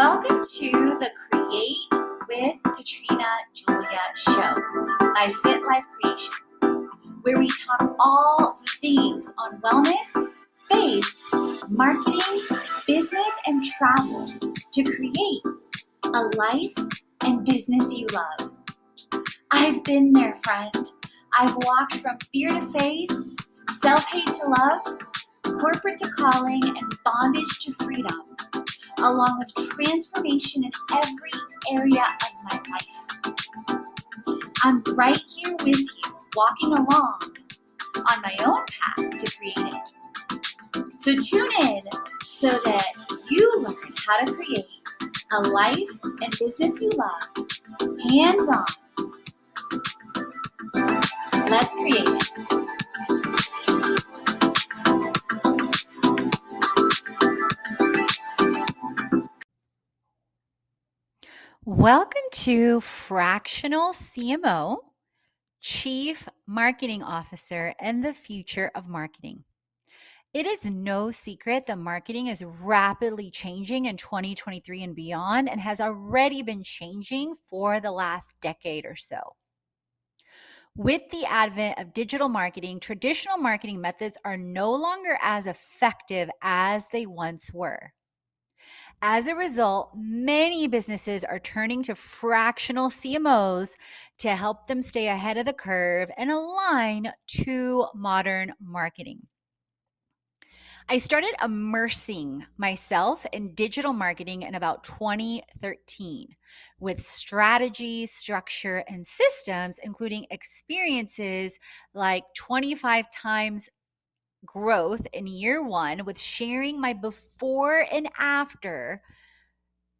Welcome to the Create with Katrina Julia show by Fit Life Creation, where we talk all the things on wellness, faith, marketing, business, and travel to create a life and business you love. I've been there, friend. I've walked from fear to faith, self-hate to love, corporate to calling, and bondage to freedom, along with transformation in every area of my life. I'm right here with you, walking along on my own path to creating. So tune in so that you learn how to create a life and business you love, hands-on. Let's create it. Welcome to Fractional CMO, Chief Marketing Officer, and the future of marketing. It is no secret that marketing is rapidly changing in 2023 and beyond, and has already been changing for the last decade or so. With the advent of digital marketing, traditional marketing methods are no longer as effective as they once were. As a result, many businesses are turning to fractional CMOs to help them stay ahead of the curve and align to modern marketing. I started immersing myself in digital marketing in about 2013 with strategy, structure, and systems, including experiences like 25 times growth in year one, with sharing my before and after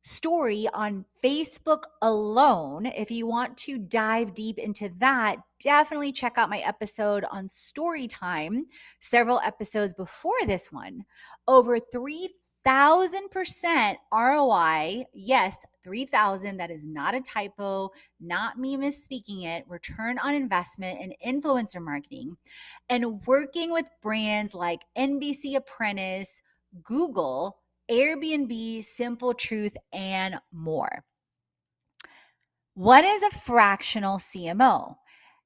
story on Facebook alone. If you want to dive deep into that, definitely check out my episode on story time, several episodes before this one. Over 3,000% ROI. Yes, 3,000. That is not a typo, not me misspeaking it. Return on investment in influencer marketing, and working with brands like NBC Apprentice, Google, Airbnb, Simple Truth, and more. What is a fractional CMO?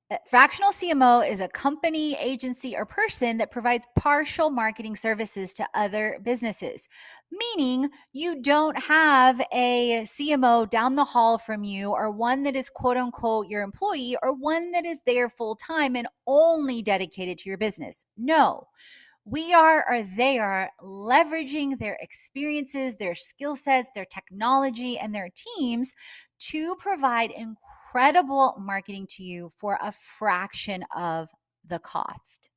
A fractional CMO is a company, agency, or person that provides partial marketing services to other businesses, meaning you don't have a CMO down the hall from you, or one that is quote unquote your employee, or one that is there full time and only dedicated to your business. No. We are, or they are, leveraging their experiences, their skill sets, their technology, and their teams to provide incredible marketing to you for a fraction of the cost.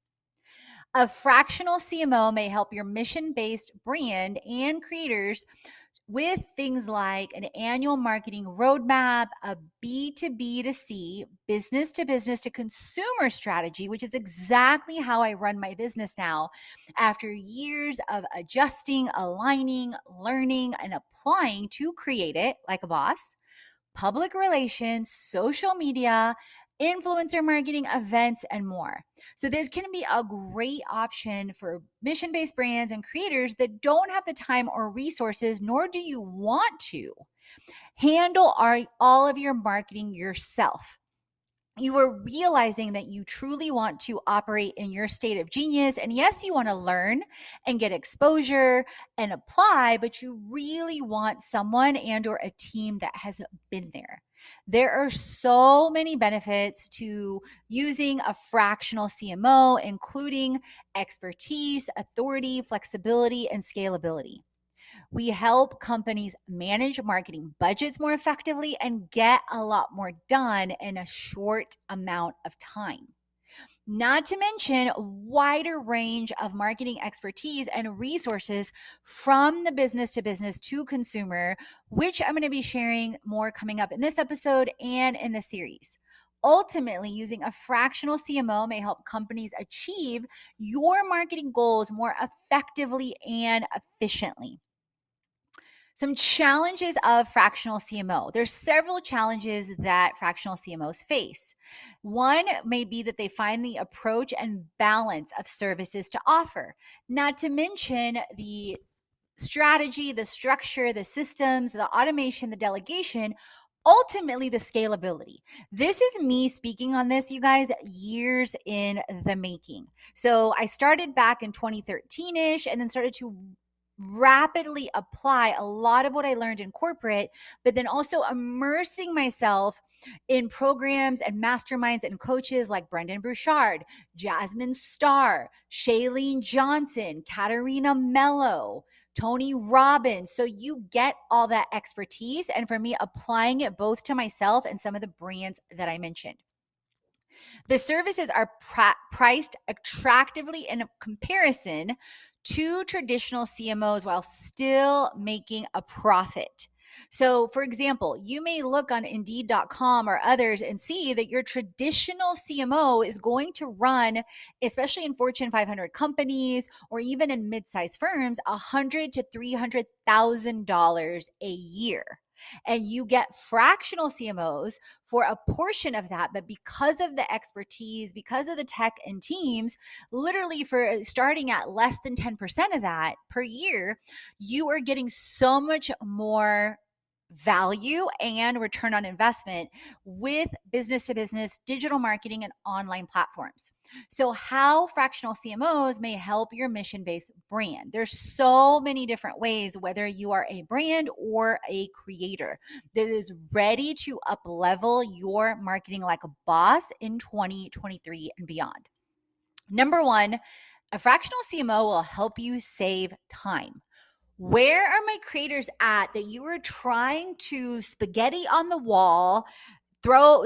A fractional CMO may help your mission-based brand and creators with things like an annual marketing roadmap, a B2B2C, business to business to consumer strategy, which is exactly how I run my business now after years of adjusting, aligning, learning, and applying to create it like a boss, public relations, social media, influencer marketing, events, and more. So this can be a great option for mission-based brands and creators that don't have the time or resources, nor do you want to handle all of your marketing yourself. You are realizing that you truly want to operate in your state of genius. And yes, you want to learn and get exposure and apply, but you really want someone and or a team that has been there. There are so many benefits to using a fractional CMO, including expertise, authority, flexibility, and scalability. We help companies manage marketing budgets more effectively and get a lot more done in a short amount of time. Not to mention a wider range of marketing expertise and resources from the business to business to consumer, which I'm going to be sharing more coming up in this episode and in the series. Ultimately, using a fractional CMO may help companies achieve your marketing goals more effectively and efficiently. Some challenges of fractional CMO. There's several challenges that fractional CMOs face. One may be that they find the approach and balance of services to offer, not to mention the strategy, the structure, the systems, the automation, the delegation, ultimately the scalability. This is me speaking on this, you guys, years in the making. So I started back in 2013-ish and then started to rapidly apply a lot of what I learned in corporate, but then also immersing myself in programs and masterminds and coaches like Brendan Burchard, Jasmine Starr, Shailene Johnson, Katrina Mello, Tony Robbins. So you get all that expertise. And for me, applying it both to myself and some of the brands that I mentioned. The services are priced attractively in comparison to traditional CMOs while still making a profit. So, for example, you may look on Indeed.com or others and see that your traditional CMO is going to run, especially in Fortune 500 companies or even in mid-sized firms, $100,000 to $300,000 a year. And you get fractional CMOs for a portion of that. But because of the expertise, because of the tech and teams, literally for starting at less than 10% of that per year, you are getting so much more value and return on investment with business to business digital marketing and online platforms. So how fractional CMOs may help your mission-based brand. There's so many different ways, whether you are a brand or a creator that is ready to up-level your marketing like a boss in 2023 and beyond. Number one, a fractional CMO will help you save time. Where are my creators at that you are trying to spaghetti on the wall,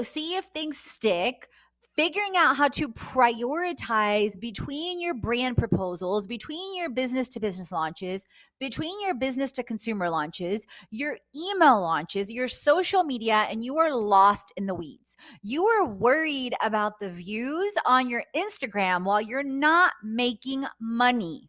see if things stick, figuring out how to prioritize between your brand proposals, between your business to business launches, between your business to consumer launches, your email launches, your social media, and you are lost in the weeds. You are worried about the views on your Instagram while you're not making money.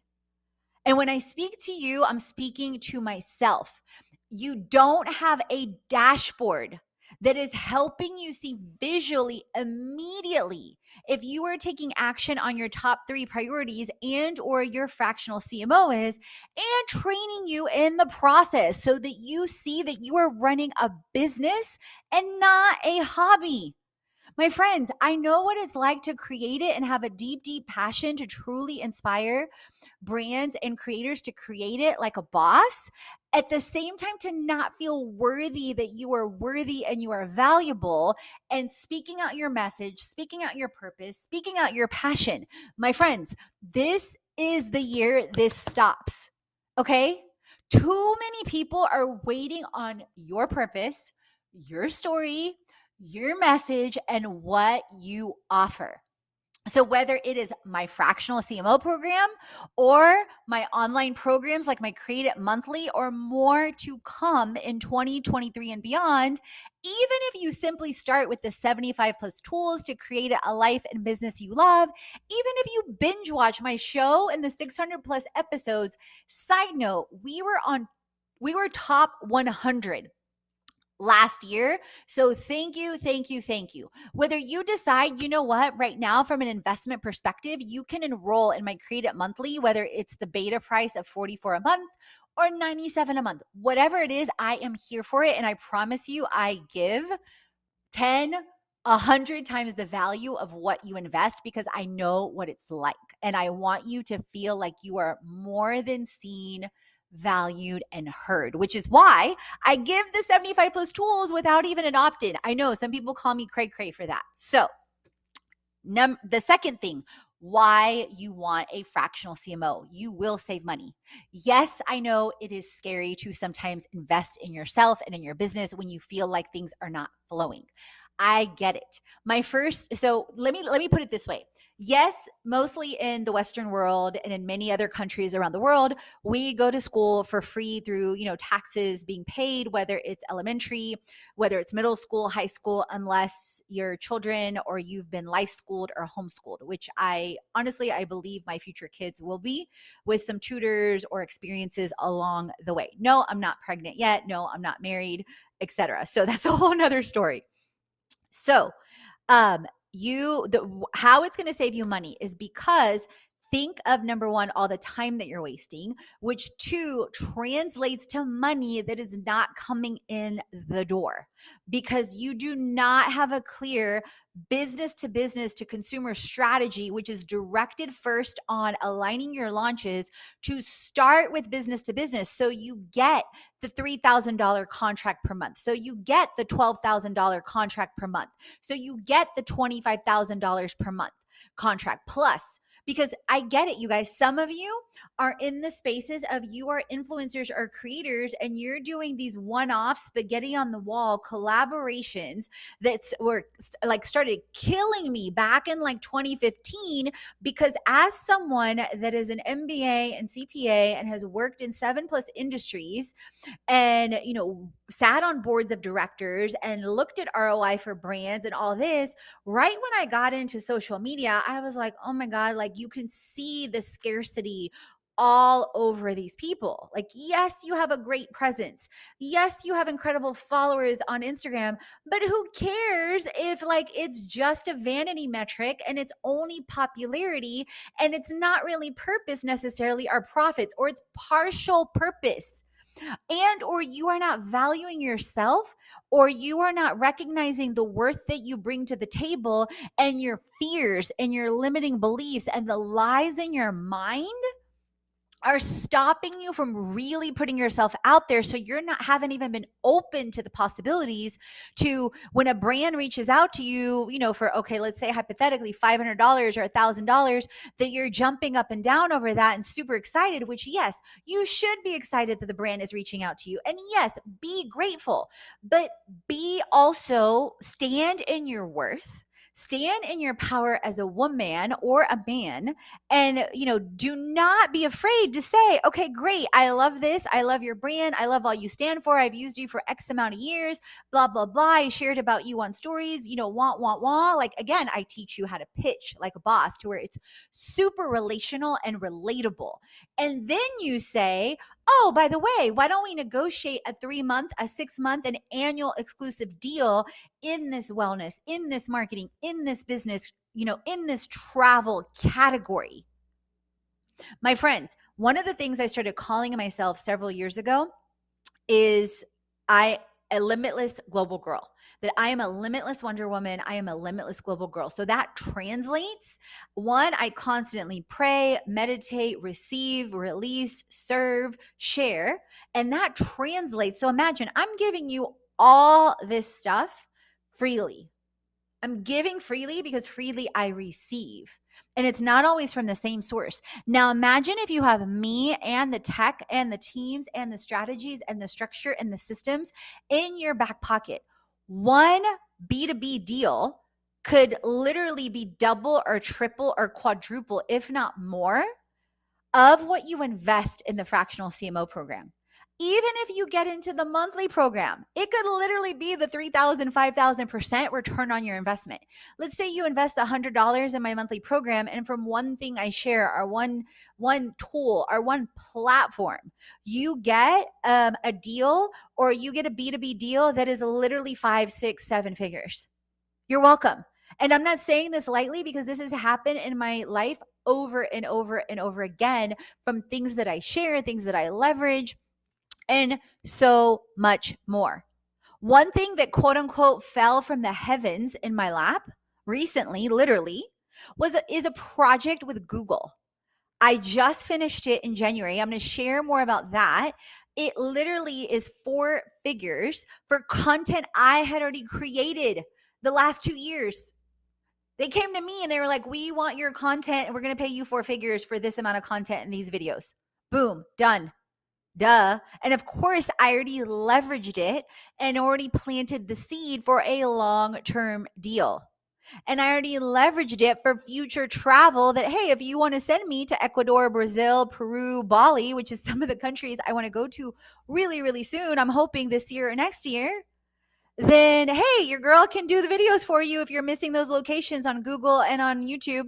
And when I speak to you, I'm speaking to myself. You don't have a dashboard that is helping you see visually immediately if you are taking action on your top 3 priorities and or your fractional CMO is, and training you in the process so that you see that you are running a business and not a hobby. My friends, I know what it's like to create it and have a deep, deep passion to truly inspire brands and creators to create it like a boss. At the same time, to not feel worthy that you are worthy and you are valuable, and speaking out your message, speaking out your purpose, speaking out your passion. My friends, this is the year this stops. Okay? Too many people are waiting on your purpose, your story, your message, and what you offer. So whether it is my fractional CMO program or my online programs like my Create It Monthly or more to come in 2023 and beyond, even if you simply start with the 75 plus tools to create a life and business you love, even if you binge watch my show and the 600 plus episodes, side note, we were top 100 last year. So thank you, thank you, thank you. Whether you decide, you know what, right now from an investment perspective, you can enroll in my Create It Monthly, whether it's the beta price of $44 a month or $97 a month, whatever it is, I am here for it. And I promise you, I give 10, 100 times the value of what you invest because I know what it's like. And I want you to feel like you are more than seen, valued, and heard, which is why I give the 75 plus tools without even an opt-in. I know some people call me cray cray for that. So the second thing, why you want a fractional CMO. You will save money. Yes, I know it is scary to sometimes invest in yourself and in your business when you feel like things are not flowing. I get it. So let me put it this way. Yes, mostly in the Western world and in many other countries around the world, we go to school for free through, taxes being paid, whether it's elementary, whether it's middle school, high school, unless your children or you've been life schooled or homeschooled, which I believe my future kids will be with some tutors or experiences along the way. No, I'm not pregnant yet. No, I'm not married, etc. So that's a whole nother story. So, how it's going to save you money is because think of number one, all the time that you're wasting, which two translates to money that is not coming in the door because you do not have a clear business to consumer strategy, which is directed first on aligning your launches to start with business to business. So you get the $3,000 contract per month. So you get the $12,000 contract per month. So you get the $25,000 per month contract plus. Because I get it, you guys. Some of you are in the spaces of you are influencers or creators and you're doing these one-off spaghetti on the wall collaborations that were like started killing me back in like 2015 because as someone that is an MBA and CPA and has worked in 7+ industries and sat on boards of directors and looked at ROI for brands and all this, right when I got into social media, I was like, oh my God, like you can see the scarcity all over these people. Like, yes, you have a great presence. Yes, you have incredible followers on Instagram, but who cares if like it's just a vanity metric and it's only popularity and it's not really purpose necessarily or profits, or it's partial purpose. And or you are not valuing yourself, or you are not recognizing the worth that you bring to the table, and your fears and your limiting beliefs and the lies in your mind are stopping you from really putting yourself out there. So you're not, haven't even been open to the possibilities to when a brand reaches out to you, for, okay, let's say hypothetically $500 or $1,000, that you're jumping up and down over that and super excited, which yes, you should be excited that the brand is reaching out to you. And yes, be grateful, but be also stand in your worth. Stand in your power as a woman or a man, and do not be afraid to say, okay, great, I love this, I love your brand, I love all you stand for, I've used you for X amount of years, blah blah blah, I shared about you on stories, want. Like, again, I teach you how to pitch like a boss to where it's super relational and relatable. And then you say, oh, by the way, why don't we negotiate a 3-month, a 6-month, an annual exclusive deal in this wellness, in this marketing, in this business, in this travel category. My friends, one of the things I started calling myself several years ago is a limitless global girl, that I am a limitless Wonder Woman. I am a limitless global girl. So that translates, one, I constantly pray, meditate, receive, release, serve, share, and that translates. So imagine I'm giving you all this stuff freely. I'm giving freely because freely I receive. And it's not always from the same source. Now imagine if you have me and the tech and the teams and the strategies and the structure and the systems in your back pocket. One B2B deal could literally be double or triple or quadruple, if not more, of what you invest in the fractional CMO program. Even if you get into the monthly program, it could literally be the 3,000, 5,000% return on your investment. Let's say you invest $100 in my monthly program, and from one thing I share, or one tool, or one platform, you get a deal, or you get a B2B deal that is literally 5, 6, 7 figures. You're welcome. And I'm not saying this lightly because this has happened in my life over and over and over again, from things that I share, things that I leverage, and so much more. One thing that quote unquote fell from the heavens in my lap recently, literally, is a project with Google. I just finished it in January. I'm going to share more about that. It literally is 4 figures for content I had already created the last 2 years. They came to me and they were like, we want your content and we're going to pay you 4 figures for this amount of content in these videos. Boom, done. Duh. And of course, I already leveraged it and already planted the seed for a long-term deal. And I already leveraged it for future travel, that, hey, if you want to send me to Ecuador, Brazil, Peru, Bali, which is some of the countries I want to go to really, really soon, I'm hoping this year or next year, then hey, your girl can do the videos for you if you're missing those locations on Google and on YouTube.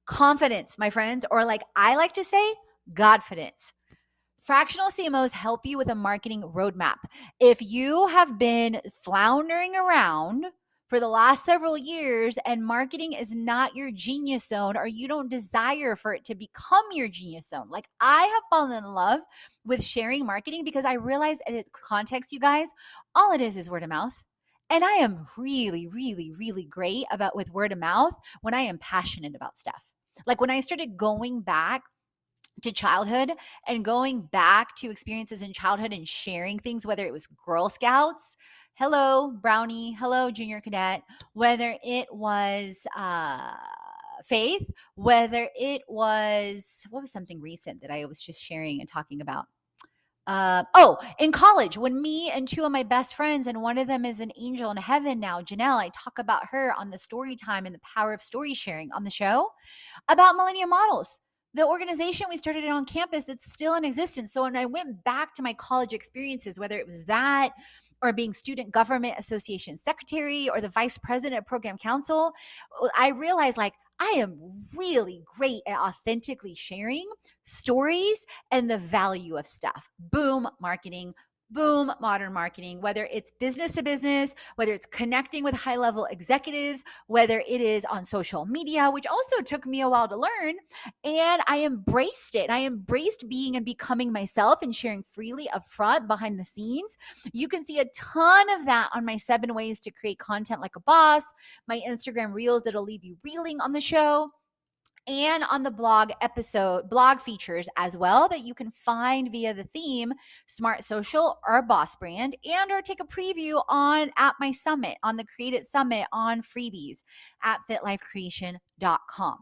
Confidence, my friends, or like I like to say, Godfidence. Fractional CMOs help you with a marketing roadmap. If you have been floundering around for the last several years and marketing is not your genius zone, or you don't desire for it to become your genius zone. Like, I have fallen in love with sharing marketing because I realized at its context, you guys, all it is word of mouth. And I am really, really, really great about with word of mouth when I am passionate about stuff. Like when I started going back to childhood and going back to experiences in childhood and sharing things, whether it was Girl Scouts, hello, Brownie, hello, Junior Cadet, whether it was faith, whether it was, what was something recent that I was just sharing and talking about? In college, when me and two of my best friends, and one of them is an angel in heaven now, Janelle, I talk about her on the story time and the power of story sharing on the show about Millennium Models. The organization, we started it on campus, it's still in existence. So when I went back to my college experiences, whether it was that or being student government association secretary or the vice president of program council, I realized like I am really great at authentically sharing stories and the value of stuff. Boom, marketing. Boom, modern marketing, whether it's business to business, whether it's connecting with high level executives, whether it is on social media, which also took me a while to learn. And I embraced it. I embraced being and becoming myself and sharing freely up front behind the scenes. You can see a ton of that on my 7 ways to create content like a boss, my Instagram reels that'll leave you reeling on the show, and on the blog features as well that you can find via the theme Smart Social or Boss Brand, and or take a preview on at my summit, on the Create It Summit, on freebies at fitlifecreation.com.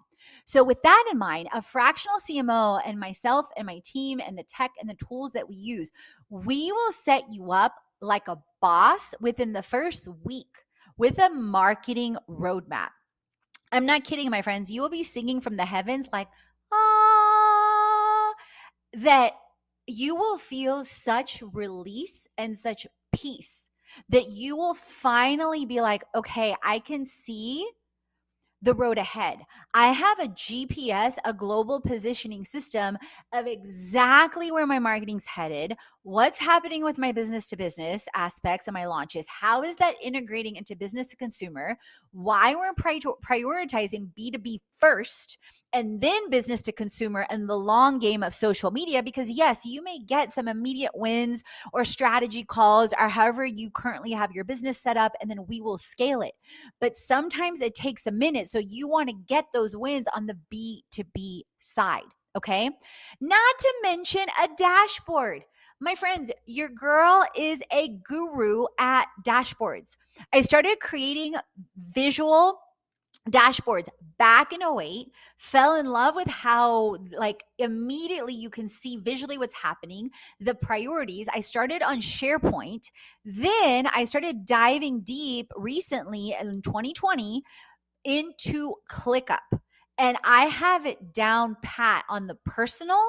So with that in mind, a fractional CMO and myself and my team and the tech and the tools that we use, we will set you up like a boss within the first week with a marketing roadmap. I'm not kidding, my friends. You will be singing from the heavens like, ah, that you will feel such release and such peace that you will finally be like, okay, I can see the road ahead. I have a GPS, a global positioning system of exactly where my marketing's headed, what's happening with my business to business aspects of my launches, how is that integrating into business to consumer, why we're prioritizing B2B first and then business to consumer and the long game of social media. Because yes, you may get some immediate wins or strategy calls or however you currently have your business set up, and then we will scale it. But sometimes it takes a minute. So you want to get those wins on the B2B side. Okay. Not to mention a dashboard. My friends, your girl is a guru at dashboards. I started creating visual dashboards back in 08, fell in love with how like immediately you can see visually what's happening, the priorities. I started on SharePoint. Then I started diving deep recently in 2020 into ClickUp. And I have it down pat on the personal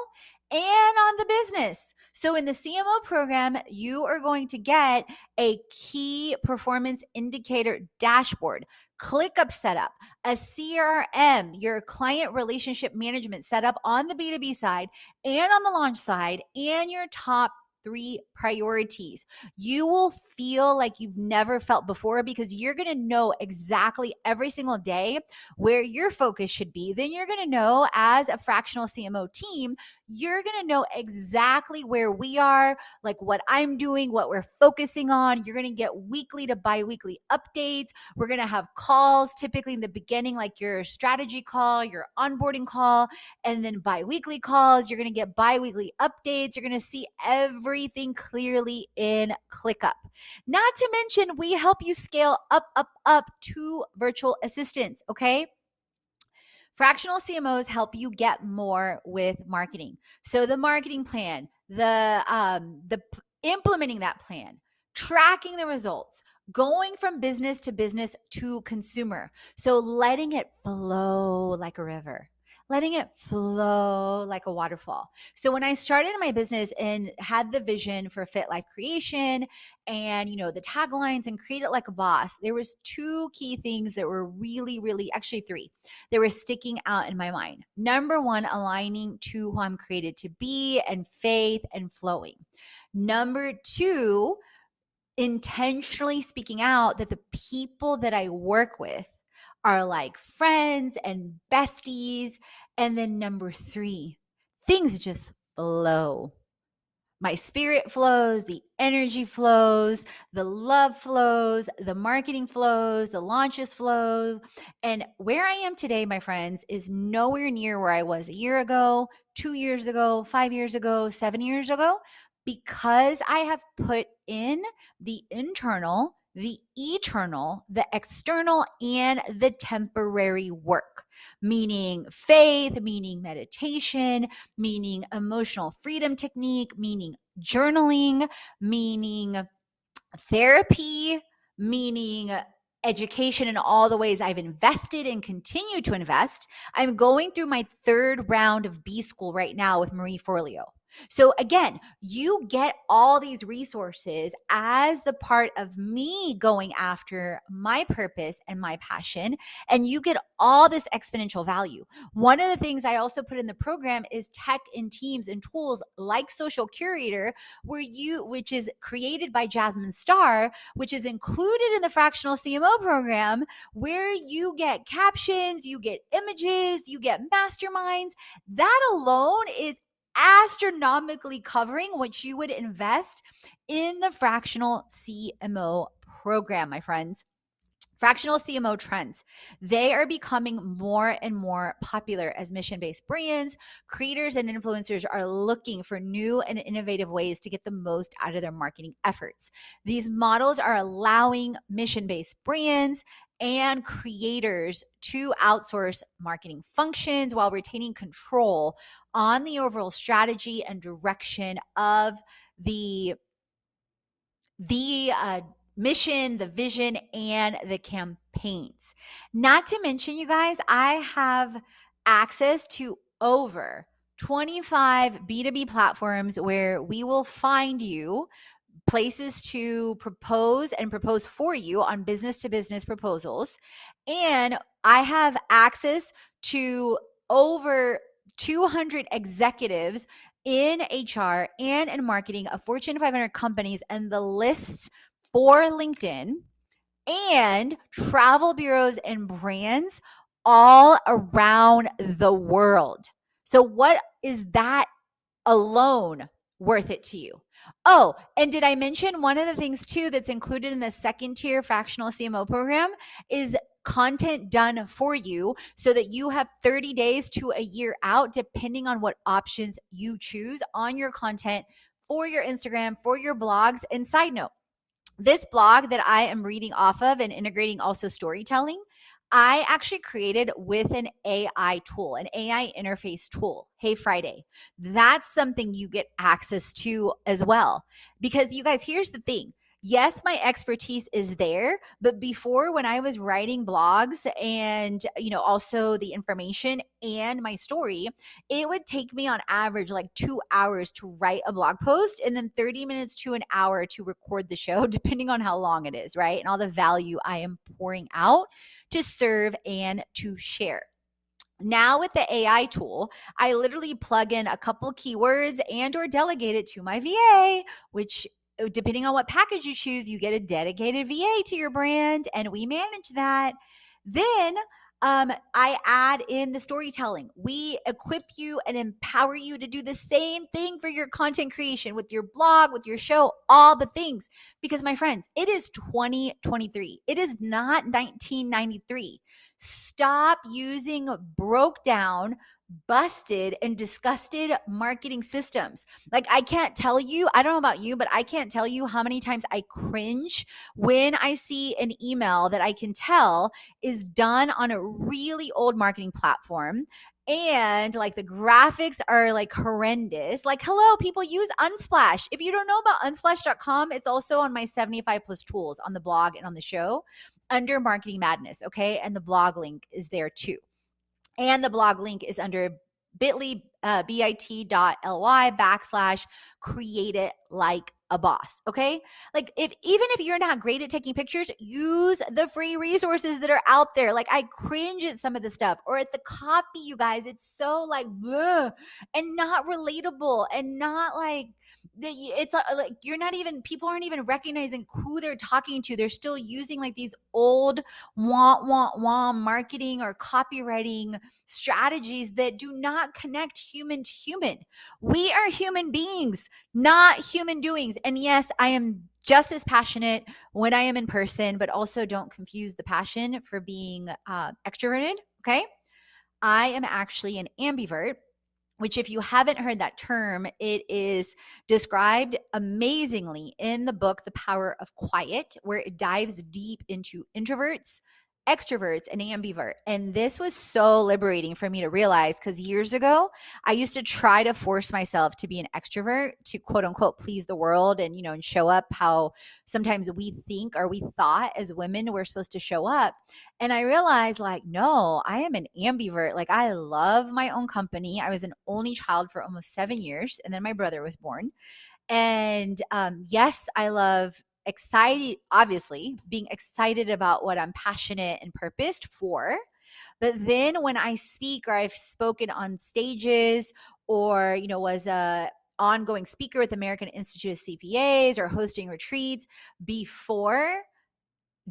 and on the business. So in the CMO program, you are going to get a key performance indicator dashboard, ClickUp setup, a CRM, your client relationship management setup on the B2B side and on the launch side, and your top 3 priorities. You will feel like you've never felt before because you're going to know exactly every single day where your focus should be. Then you're going to know, as a fractional CMO team, you're going to know exactly where we are, like what I'm doing, what we're focusing on. You're going to get weekly to bi-weekly updates. We're going to have calls typically in the beginning, like your strategy call, your onboarding call, and then bi-weekly calls. You're going to get bi-weekly updates. You're going to see everything clearly in ClickUp. Not to mention, we help you scale up to virtual assistants, okay? Fractional CMOs help you get more with marketing. So the marketing plan, the implementing that plan, tracking the results, going from business to consumer. So letting it flow like a river, letting it flow like a waterfall. So when I started my business and had the vision for Fit Life Creation and, the taglines and Create It Like a Boss, there was 2 key things that were really, actually 3, that were sticking out in my mind. Number 1, aligning to who I'm created to be and faith and flowing. Number 2, intentionally speaking out that the people that I work with are like friends and besties. And then number 3, things just flow. My spirit flows, the energy flows, the love flows, the marketing flows, the launches flow. And where I am today, my friends, is nowhere near where I was a year ago, 2 years ago, 5 years ago, 7 years ago, because I have put in the internal, the eternal, the external, and the temporary work, meaning faith, meaning meditation, meaning emotional freedom technique, meaning journaling, meaning therapy, meaning education in all the ways I've invested and continue to invest. I'm going through my 3rd round of B School right now with Marie Forleo. So again, you get all these resources as the part of me going after my purpose and my passion, and you get all this exponential value. One of the things I also put in the program is tech and teams and tools like Social Curator, which is created by Jasmine Star, which is included in the Fractional CMO program, where you get captions, you get images, you get masterminds. That alone is astronomically covering what you would invest in the Fractional CMO program, my friends. Fractional CMO trends. They are becoming more and more popular as mission-based brands, creators, and influencers are looking for new and innovative ways to get the most out of their marketing efforts. These models are allowing mission-based brands and creators to outsource marketing functions while retaining control on the overall strategy and direction of the mission, the vision, and the campaigns. Not to mention, you guys, I have access to over 25 B2B platforms where we will find you places to propose and propose for you on business to business proposals. And I have access to over 200 executives in HR and in marketing of Fortune 500 companies and the lists for LinkedIn and travel bureaus and brands all around the world. So, what is that alone worth it to you? Oh, and did I mention one of the things too that's included in the 2nd tier Fractional CMO program is content done for you so that you have 30 days to a year out, depending on what options you choose on your content for your Instagram, for your blogs. And side note, this blog that I am reading off of and integrating also storytelling, I actually created with an AI tool, an AI interface tool. Hey Friday. That's something you get access to as well. Because you guys, here's the thing. Yes, my expertise is there, but before, when I was writing blogs and, also the information and my story, it would take me on average like 2 hours to write a blog post and then 30 minutes to an hour to record the show, depending on how long it is, right? And all the value I am pouring out to serve and to share. Now with the AI tool, I literally plug in a couple keywords and or delegate it to my VA, which depending on what package you choose, you get a dedicated VA to your brand and we manage that. Then I add in the storytelling. We equip you and empower you to do the same thing for your content creation with your blog, with your show, all the things. Because my friends, it is 2023. It is not 1993. Stop using broke down, busted, and disgusted marketing systems. Like, I can't tell you, I don't know about you, but I can't tell you how many times I cringe when I see an email that I can tell is done on a really old marketing platform. And like the graphics are like horrendous. Like, hello, people use Unsplash. If you don't know about unsplash.com, it's also on my 75 plus tools on the blog and on the show under Marketing Madness. Okay. And the blog link is there too. And the blog link is under bit.ly, bit.ly/ create it like a boss. Okay. Like, even if you're not great at taking pictures, use the free resources that are out there. Like, I cringe at some of the stuff or at the copy, you guys. It's so like, bleh, and not relatable and not like, It's like people aren't even recognizing who they're talking to. They're still using like these old wah marketing or copywriting strategies that do not connect human to human. We are human beings, not human doings. And yes, I am just as passionate when I am in person, but also don't confuse the passion for being extroverted. Okay. I am actually an ambivert, which, if you haven't heard that term, it is described amazingly in the book, The Power of Quiet, where it dives deep into introverts, extroverts, and ambivert. And this was so liberating for me to realize, because years ago, I used to try to force myself to be an extrovert to quote unquote please the world and, and show up how sometimes we think or we thought as women we're supposed to show up. And I realized, like, no, I am an ambivert. Like, I love my own company. I was an only child for almost 7 years, and then my brother was born. And yes, I love obviously being excited about what I'm passionate and purposed for. But then when I speak, or I've spoken on stages, or, was a ongoing speaker with American Institute of CPAs, or hosting retreats, before,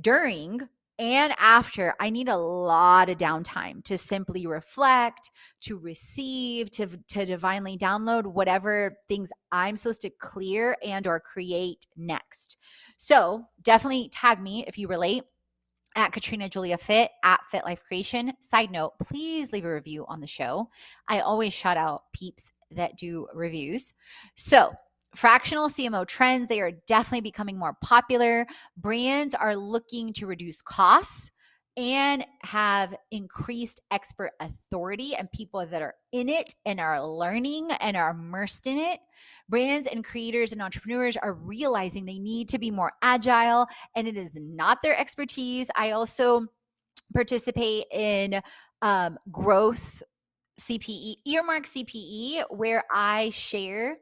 during, and after, I need a lot of downtime to simply reflect, to receive, to divinely download whatever things I'm supposed to clear and or create next. So definitely tag me if you relate, at Katrina Julia Fit, at Fit Life Creation. Side note, please leave a review on the show. I always shout out peeps that do reviews. So, fractional CMO trends, they are definitely becoming more popular. Brands are looking to reduce costs and have increased expert authority and people that are in it and are learning and are immersed in it. Brands and creators and entrepreneurs are realizing they need to be more agile, and it is not their expertise. I also participate in growth CPE, earmark CPE, where I share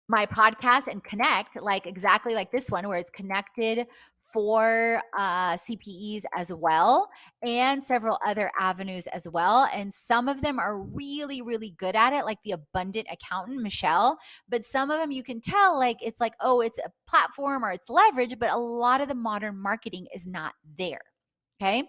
my podcast and connect, like exactly like this one, where it's connected for CPEs as well, and several other avenues as well. And some of them are really, really good at it, like the abundant accountant, Michelle. But some of them you can tell, like, it's like, oh, it's a platform or it's leverage, but a lot of the modern marketing is not there. Okay.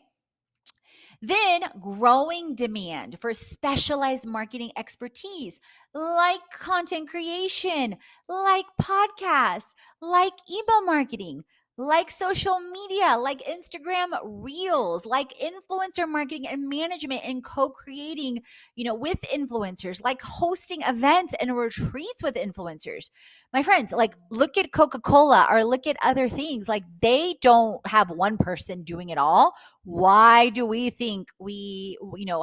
Then growing demand for specialized marketing expertise like content creation, like podcasts, like email marketing, like social media, like Instagram reels, like influencer marketing and management and co-creating, with influencers, like hosting events and retreats with influencers. My friends, like, look at Coca-Cola or look at other things. Like, they don't have one person doing it all. Why do we think we,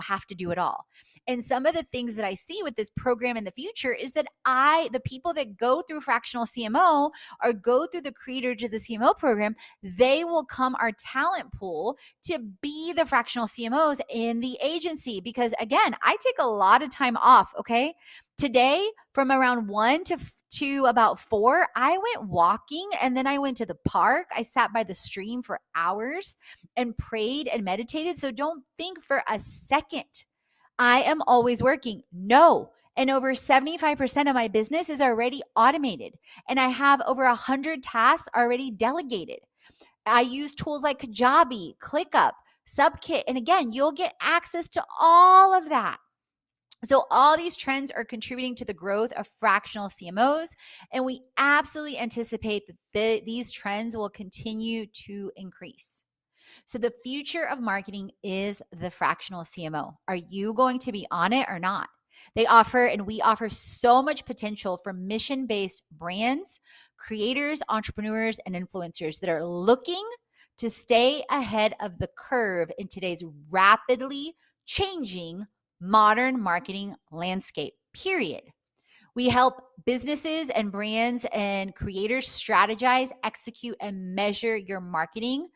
have to do it all? And some of the things that I see with this program in the future is that the people that go through Fractional CMO or go through the Creator to the CMO program, they will come our talent pool to be the Fractional CMOs in the agency. Because again, I take a lot of time off. Okay. Today, from around 1 to about 4, I went walking, and then I went to the park. I sat by the stream for hours and prayed and meditated. So don't think for a second I am always working. No. And over 75% of my business is already automated. And I have over 100 tasks already delegated. I use tools like Kajabi, ClickUp, Subkit. And again, you'll get access to all of that. So all these trends are contributing to the growth of fractional CMOs, and we absolutely anticipate that these trends will continue to increase. So the future of marketing is the fractional CMO. Are you going to be on it or not? We offer so much potential for mission-based brands, creators, entrepreneurs, and influencers that are looking to stay ahead of the curve in today's rapidly changing modern marketing landscape, period. We help businesses and brands and creators strategize, execute, and measure your marketing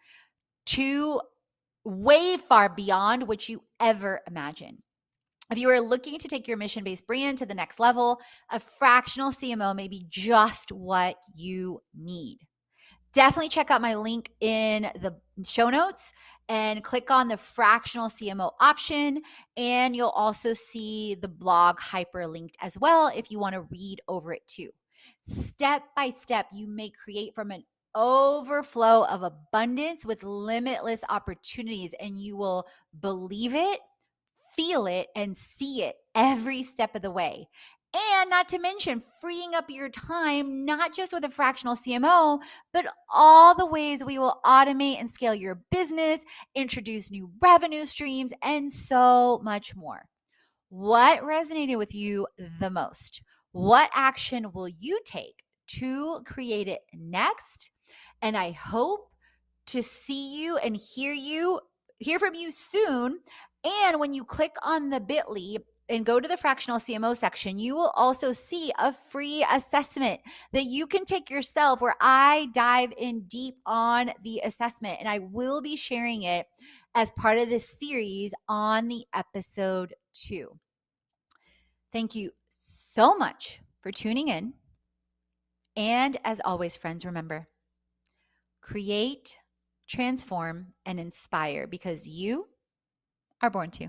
to way far beyond what you ever imagine. If you are looking to take your mission-based brand to the next level, a fractional CMO may be just what you need. Definitely check out my link in the show notes and click on the fractional CMO option. And you'll also see the blog hyperlinked as well if you want to read over it too. Step by step, you may create from an overflow of abundance with limitless opportunities, and you will believe it, feel it, and see it every step of the way. And not to mention freeing up your time, not just with a fractional CMO, but all the ways we will automate and scale your business, introduce new revenue streams, and so much more. What resonated with you the most? What action will you take to create it next? And I hope to see you and hear from you soon. And when you click on the bit.ly and go to the fractional CMO section, you will also see a free assessment that you can take yourself, where I dive in deep on the assessment, and I will be sharing it as part of this series on the episode 2. Thank you so much for tuning in. And as always, friends, remember, create, transform, and inspire, because you are born to.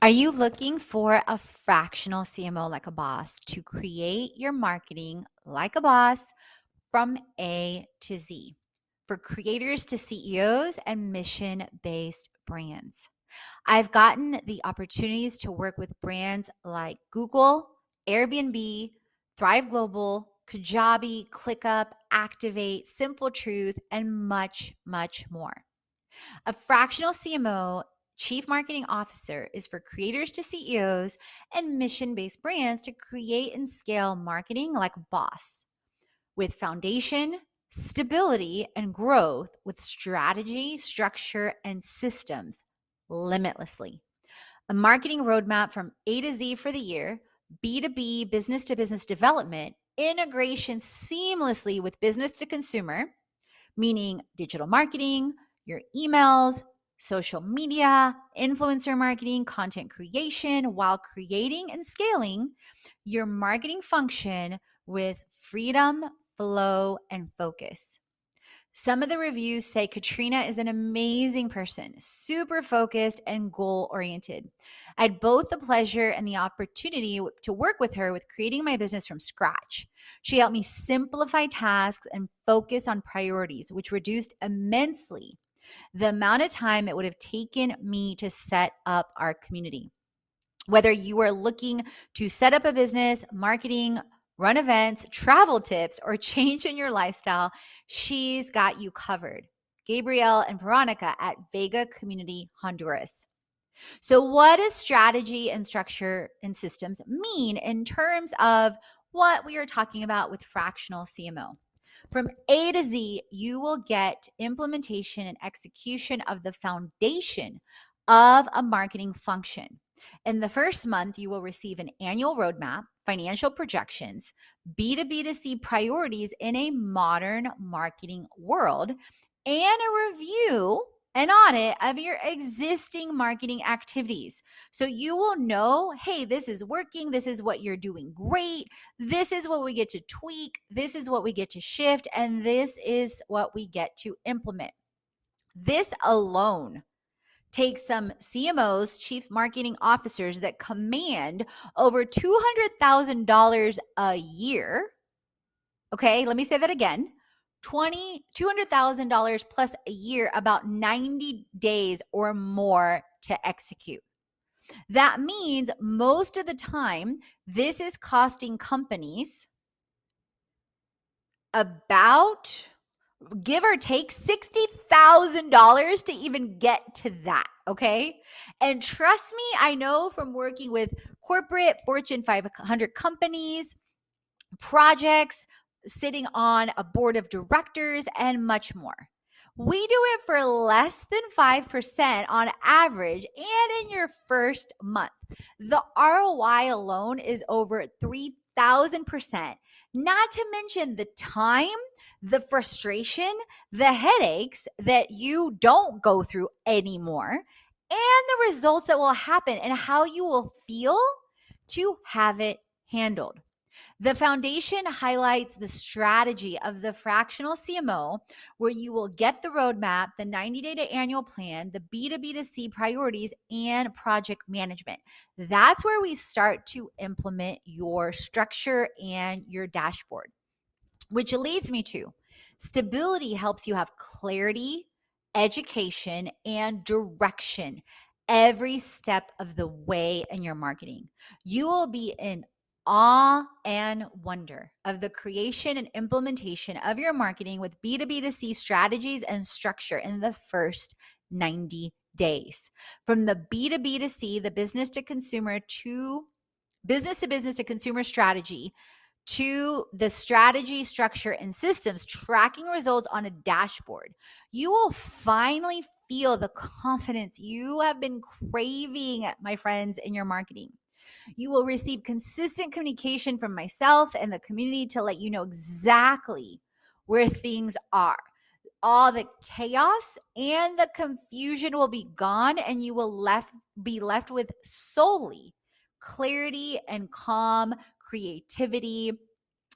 Are you looking for a fractional CMO like a boss to create your marketing like a boss from A to Z, for creators to CEOs and mission-based brands? I've gotten the opportunities to work with brands like Google, Airbnb, Thrive Global, Kajabi, ClickUp, Activate, Simple Truth, and much, much more. A fractional CMO, Chief Marketing Officer, is for creators to CEOs and mission-based brands to create and scale marketing like a boss, with foundation, stability, and growth, with strategy, structure, and systems limitlessly. A marketing roadmap from A to Z for the year, B2B, business to business development, integration seamlessly with business to consumer, meaning digital marketing, your emails, social media, influencer marketing, content creation, while creating and scaling your marketing function with freedom, flow, and focus. Some of the reviews say Katrina is an amazing person, super focused and goal-oriented. I had both the pleasure and the opportunity to work with her with creating my business from scratch. She helped me simplify tasks and focus on priorities, which reduced immensely the amount of time it would have taken me to set up our community. Whether you are looking to set up a business, marketing, run events, travel tips, or change in your lifestyle, she's got you covered. Gabrielle and Veronica at Vega Community Honduras. So what does strategy and structure and systems mean in terms of what we are talking about with fractional CMO? From A to Z, you will get implementation and execution of the foundation of a marketing function. In the first month, you will receive an annual roadmap, financial projections, B2B2C priorities in a modern marketing world, and a review, an audit of your existing marketing activities. So you will know, hey, this is working. This is what you're doing great. This is what we get to tweak. This is what we get to shift. And this is what we get to implement. This alone takes some CMOs, chief marketing officers, that command over $200,000 a year. Okay, let me say that again. $200,000 plus a year, about 90 days or more to execute. That means most of the time, this is costing companies about, give or take, $60,000 to even get to that, okay? And trust me, I know from working with corporate Fortune 500 companies, projects, sitting on a board of directors, and much more. We do it for less than 5% on average and in your first month. The ROI alone is over 3,000%, not to mention the time, the frustration, the headaches that you don't go through anymore, and the results that will happen and how you will feel to have it handled. The foundation highlights the strategy of the fractional CMO, where you will get the roadmap, the 90-day to annual plan, the B2B2C priorities, and project management. That's where we start to implement your structure and your dashboard. Which leads me to stability helps you have clarity, education, and direction every step of the way in your marketing. You will be in awe and wonder of the creation and implementation of your marketing with B2B2C strategies and structure in the first 90 days. From the B2B2C, the business to business to consumer strategy, to the strategy, structure, and systems, tracking results on a dashboard, you will finally feel the confidence you have been craving, my friends, in your marketing. You will receive consistent communication from myself and the community to let you know exactly where things are. All the chaos and the confusion will be gone, and you will be left with solely clarity and calm creativity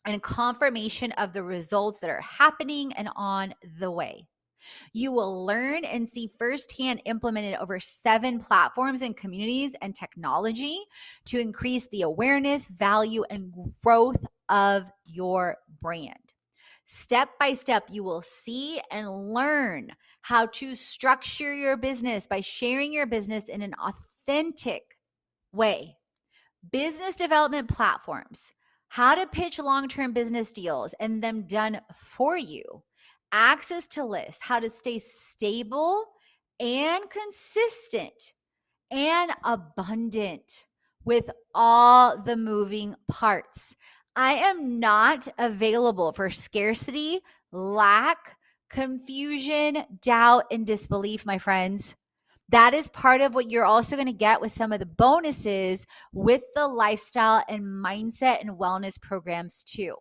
and confirmation of the results that are happening and on the way. You will learn and see firsthand implemented over 7 platforms and communities and technology to increase the awareness, value, and growth of your brand. Step by step, you will see and learn how to structure your business by sharing your business in an authentic way. Business development platforms, how to pitch long-term business deals and them done for you. Access to lists, how to stay stable and consistent and abundant with all the moving parts. I am not available for scarcity, lack, confusion, doubt, and disbelief, my friends. That is part of what you're also going to get with some of the bonuses with the lifestyle and mindset and wellness programs too.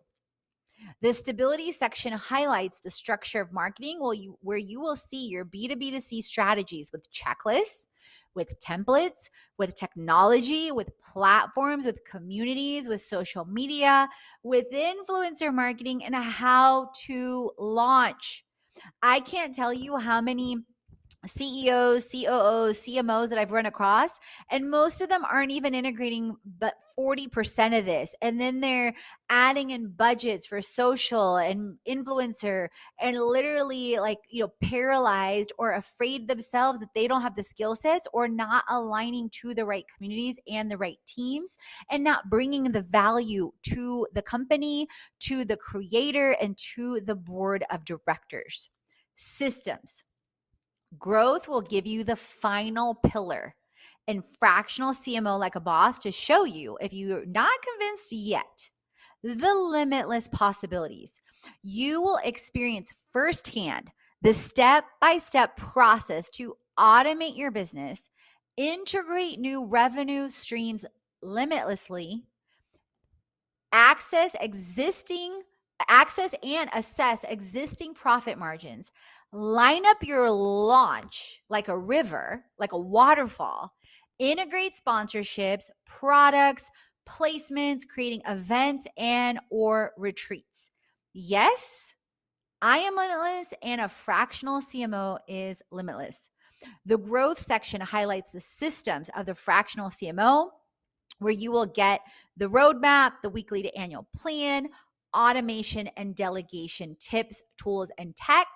The stability section highlights the structure of marketing where you will see your B2B2C strategies with checklists, with templates, with technology, with platforms, with communities, with social media, with influencer marketing, and how to launch. I can't tell you how many CEOs, COOs, CMOs that I've run across, and most of them aren't even integrating but 40% of this. And then they're adding in budgets for social and influencer and literally paralyzed or afraid themselves that they don't have the skill sets or not aligning to the right communities and the right teams and not bringing the value to the company, to the creator, and to the board of directors. Systems. Growth will give you the final pillar in fractional CMO like a boss to show you, if you're not convinced yet, the limitless possibilities. You will experience firsthand the step-by-step process to automate your business, integrate new revenue streams limitlessly, access and assess existing profit margins, line up your launch like a river, like a waterfall, integrate sponsorships, products, placements, creating events and or retreats. Yes, I am limitless and a fractional CMO is limitless. The growth section highlights the systems of the fractional CMO, where you will get the roadmap, the weekly to annual plan, automation and delegation tips, tools, and tech,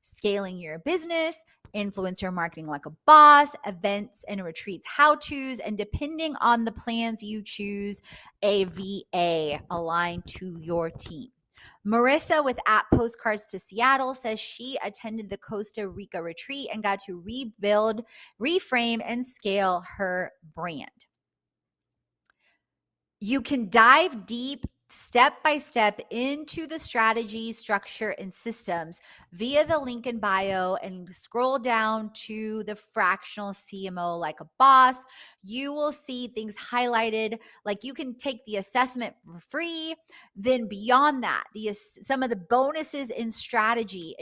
scaling your business, influencer marketing like a boss, events and retreats, how-tos, and depending on the plans you choose, a VA aligned to your team. Marissa with App Postcards to Seattle says she attended the Costa Rica retreat and got to rebuild, reframe, and scale her brand. You can dive deep, step by step, into the strategy, structure, and systems via the link in bio and scroll down to the fractional CMO like a boss. You will see things highlighted, like you can take the assessment for free. Then beyond that, some of the bonuses in strategy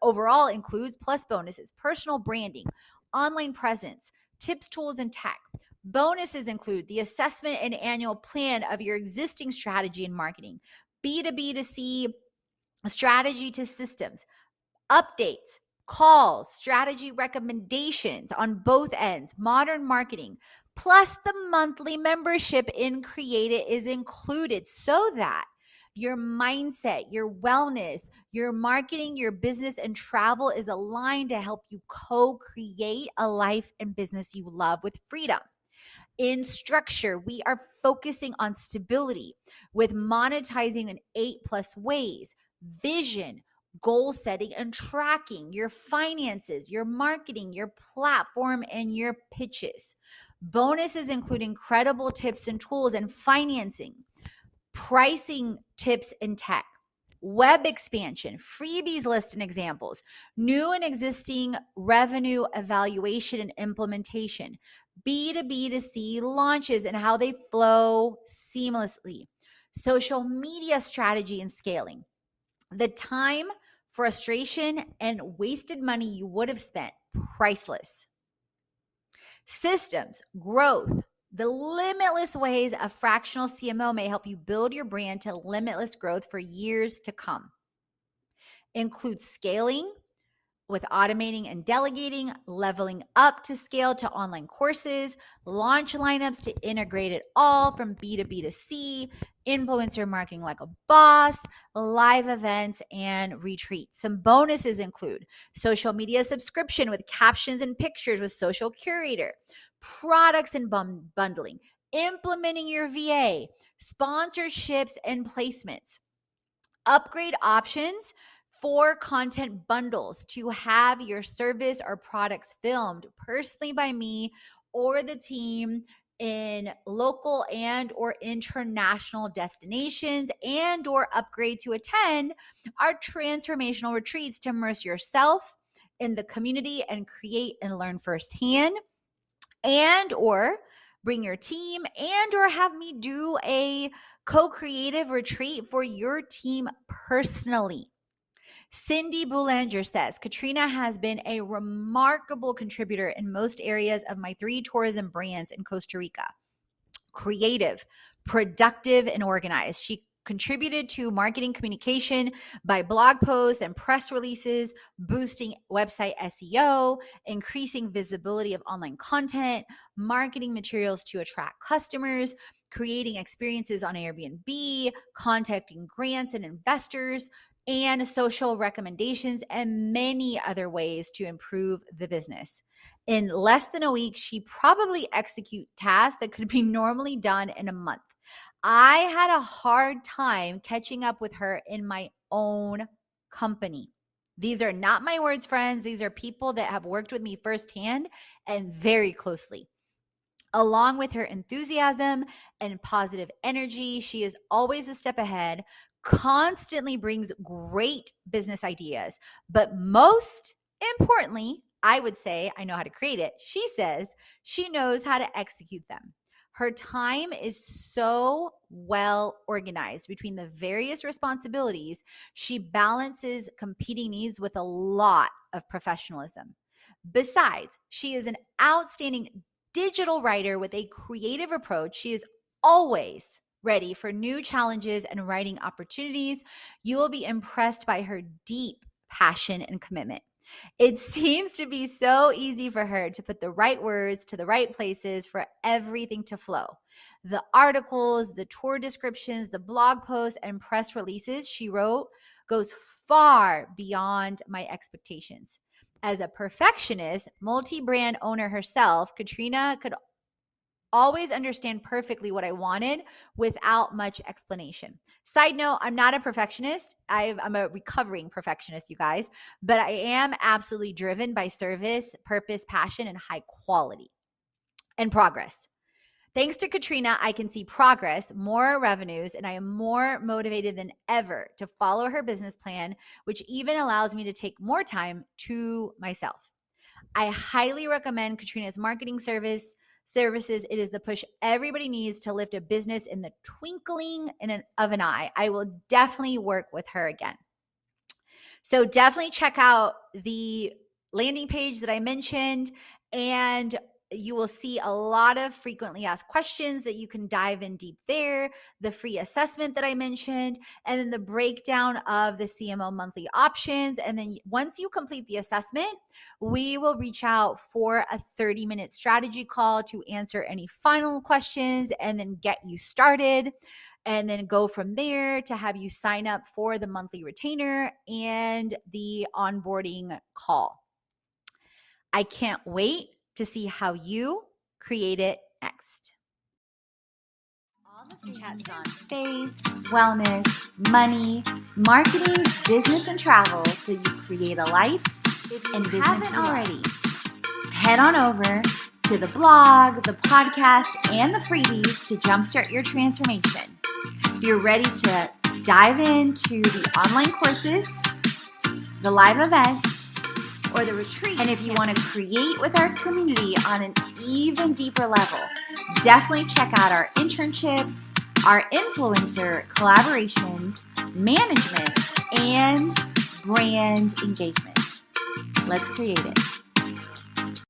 overall includes plus bonuses, personal branding, online presence, tips, tools, and tech, Bonuses include the assessment and annual plan of your existing strategy and marketing, B2B2C strategy to systems, updates, calls, strategy recommendations on both ends, modern marketing, plus the monthly membership in Create It is included so that your mindset, your wellness, your marketing, your business, and travel is aligned to help you co-create a life and business you love with freedom. In structure, we are focusing on stability with monetizing in 8+ ways: vision, goal setting and tracking, your finances, your marketing, your platform, and your pitches. Bonuses include incredible tips and tools and financing, pricing tips and tech, web expansion, freebies list and examples, new and existing revenue evaluation and implementation, B2B2C launches and how they flow seamlessly, social media strategy and scaling, the time, frustration, and wasted money you would have spent, priceless. Systems, growth, the limitless ways a fractional CMO may help you build your brand to limitless growth for years to come. Includes scaling with automating and delegating, leveling up to scale to online courses, launch lineups to integrate it all from B2B to C, influencer marketing like a boss, live events, and retreats. Some bonuses include social media subscription with captions and pictures with social curator, products and bundling, implementing your VA, sponsorships and placements, upgrade options for content bundles to have your service or products filmed personally by me or the team in local and or international destinations, and or upgrade to attend our transformational retreats to immerse yourself in the community and create and learn firsthand, and or bring your team and or have me do a co-creative retreat for your team personally. Cindy Boulanger says, Katrina has been a remarkable contributor in most areas of my 3 tourism brands in Costa Rica. Creative, productive, and organized. She contributed to marketing communication by blog posts and press releases, boosting website SEO, increasing visibility of online content, marketing materials to attract customers, creating experiences on Airbnb, contacting grants and investors, and social recommendations, and many other ways to improve the business. In less than a week, she probably execute tasks that could be normally done in a month. I had a hard time catching up with her in my own company. These are not my words, friends. These are people that have worked with me firsthand and very closely. Along with her enthusiasm and positive energy, she is always a step ahead, constantly brings great business ideas, but most importantly, I would say I know how to create it. She says she knows how to execute them. Her time is so well organized between the various responsibilities. She balances competing needs with a lot of professionalism. Besides, she is an outstanding digital writer with a creative approach. She is always ready for new challenges and writing opportunities. You will be impressed by her deep passion and commitment. It seems to be so easy for her to put the right words to the right places for everything to flow. The articles, the tour descriptions, the blog posts, and press releases she wrote goes far beyond my expectations. As a perfectionist, multi-brand owner herself, Katrina could always understand perfectly what I wanted without much explanation. Side note, I'm not a perfectionist. I'm a recovering perfectionist, you guys, but I am absolutely driven by service, purpose, passion, and high quality and progress. Thanks to Katrina, I can see progress, more revenues, and I am more motivated than ever to follow her business plan, which even allows me to take more time to myself. I highly recommend Katrina's marketing services. It is the push everybody needs to lift a business in the twinkling of an eye. I will definitely work with her again. So definitely check out the landing page that I mentioned, and You will see a lot of frequently asked questions that you can dive in deep there, the free assessment that I mentioned, and then the breakdown of the CMO monthly options. And then once you complete the assessment, we will reach out for a 30-minute strategy call to answer any final questions and then get you started, and then go from there to have you sign up for the monthly retainer and the onboarding call. I can't wait to see how you create it next. All the chats on faith, wellness, money, marketing, business, and travel, so you create a life and business you already. Head on over to the blog, the podcast, and the freebies to jumpstart your transformation. If you're ready to dive into the online courses, the live events, or the retreat, and if you want to create with our community on an even deeper level, definitely check out our internships, our influencer collaborations, management, and brand engagement. Let's create it.